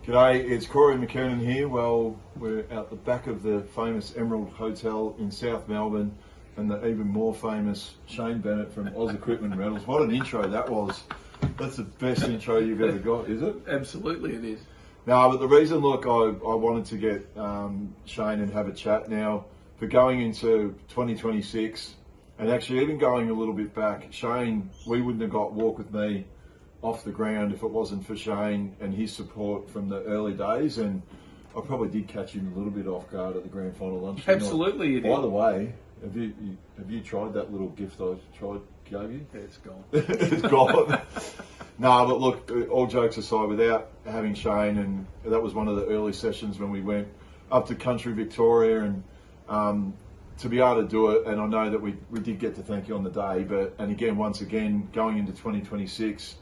G'day, it's Corey McKernan here. Well, we're out the back of the famous Emerald Hotel in South Melbourne and the even more famous Shane Bennett from Oz Equipment Rentals. What an intro that was. That's the best intro you've ever got, is it? Absolutely it is. No, but the reason, look, I wanted to get Shane and have a chat now for going into 2026 and actually even going a little bit back. Shane, we wouldn't have got Walk With Me off the ground if it wasn't for Shane and his support from the early days, and I probably did catch him a little bit off guard at the grand final lunch. Absolutely, you did. By the way, have you tried that little gift I gave you? Yeah, it's gone. It's gone. No, but look, all jokes aside, without having Shane, and that was one of the early sessions when we went up to country Victoria, and to be able to do it, and I know that we did get to thank you on the day, and again, once again, going into 2026,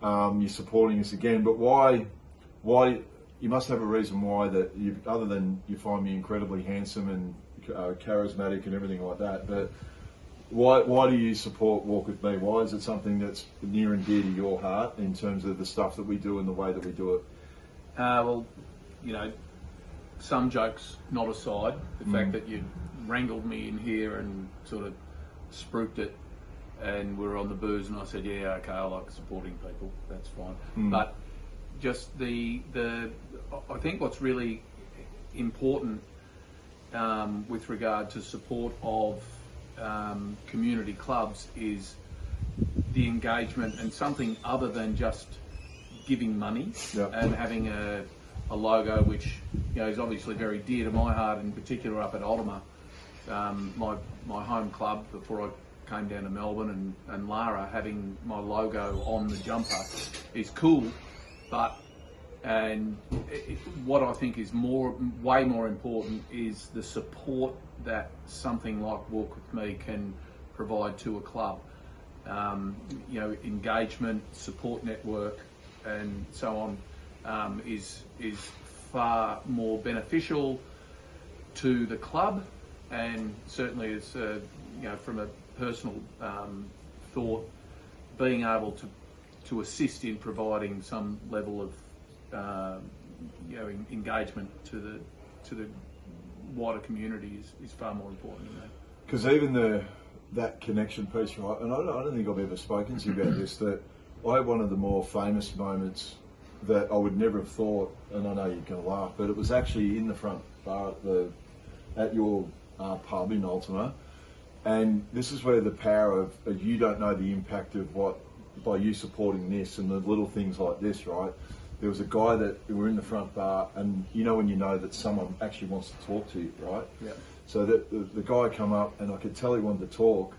you're supporting us again. But why? You must have a reason why that you, other than you find me incredibly handsome and charismatic and everything like that. But why do you support Walk With Me? Why is it something that's near and dear to your heart in terms of the stuff that we do and the way that we do it? Well, you know, some jokes not aside, the fact that you wrangled me in here and sort of spruiked it, and we were on the booze, and I said, yeah, okay, I like supporting people, that's fine. But just I think what's really important with regard to support of community clubs is the engagement and something other than just giving money and having a logo which, you know, is obviously very dear to my heart, in particular up at Ultima, my home club before I came down to Melbourne, and Lara, having my logo on the jumper is cool, but what I think is way more important is the support that something like Walk With Me can provide to a club. You know, engagement, support network, and so on is far more beneficial to the club, and certainly is you know, from a personal thought, being able to assist in providing some level of you know, engagement to the wider community is far more important than that. Because even that connection piece, right? And I don't think I've ever spoken to you about this. That I had one of the more famous moments that I would never have thought, and I know you're going to laugh, but it was actually in the front bar at your pub in Ultima. And this is where the power of you don't know the impact of what, by you supporting this and the little things like this, right? There was a guy that we were in the front bar, and you know when you know that someone actually wants to talk to you, right? Yeah. So the guy come up, and I could tell he wanted to talk,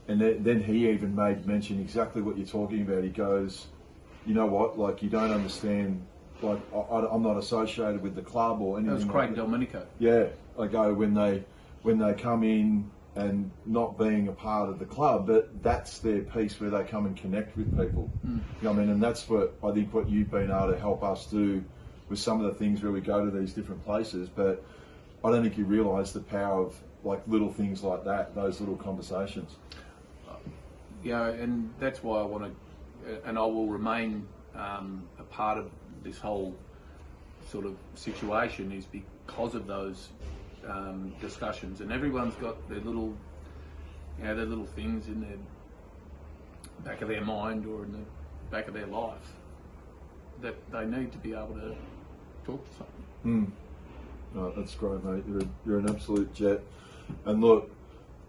and then he even made mention exactly what you're talking about. He goes, you know what, like, you don't understand, like, I'm not associated with the club or anything. That was Craig Delmonico. Yeah, I go, when they come in and not being a part of the club, but that's their piece where they come and connect with people. You know what I mean? And that's what I think what you've been able to help us do with some of the things where we go to these different places. But I don't think you realise the power of, like, little things like that, those little conversations. Yeah, and that's why I want to, and I will remain a part of this whole sort of situation, is because of those discussions, and everyone's got their little, you know, their little things in their back of their mind or in the back of their life that they need to be able to talk to someone. No, that's great, mate. You're an absolute jet. And look,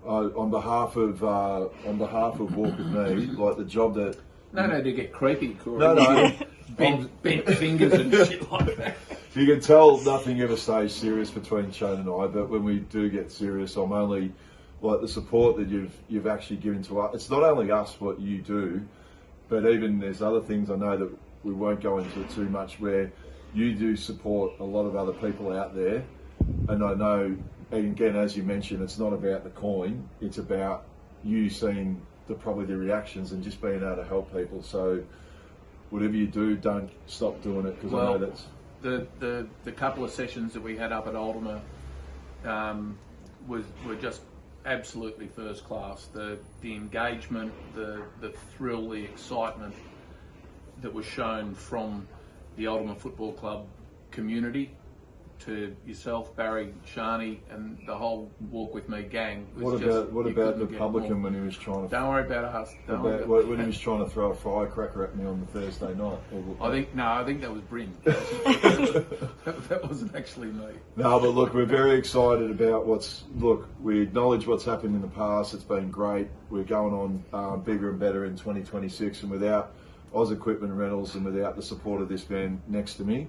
on behalf of Walk With Me, like the job that No, to get creepy, Corey. no. bent fingers and shit like that. You can tell nothing ever stays serious between Shane and I, but when we do get serious, I'm only, like, the support that you've actually given to us. It's not only us what you do, but even there's other things I know that we won't go into too much, where you do support a lot of other people out there. And I know, and again, as you mentioned, it's not about the coin, it's about you seeing probably the reactions and just being able to help people. So whatever you do, don't stop doing it, because I know that's... The couple of sessions that we had up at Ultima were just absolutely first class. The engagement, the thrill, the excitement that was shown from the Ultimate Football Club community, to yourself, Barry, Shani, and the whole Walk With Me gang. What about the publican when he was trying to? Don't worry about us. When he was trying to throw a firecracker at me on the Thursday night. I think that was Bryn. That wasn't actually me. No, but look, we're very excited about we acknowledge what's happened in the past. It's been great. We're going on bigger and better in 2026, and without Oz Equipment Rentals and without the support of this man next to me,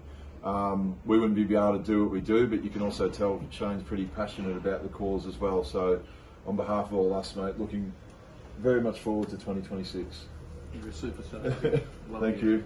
we wouldn't be able to do what we do. But you can also tell Shane's pretty passionate about the cause as well. So on behalf of all us, mate, looking very much forward to 2026. You're a superstar. Thank you.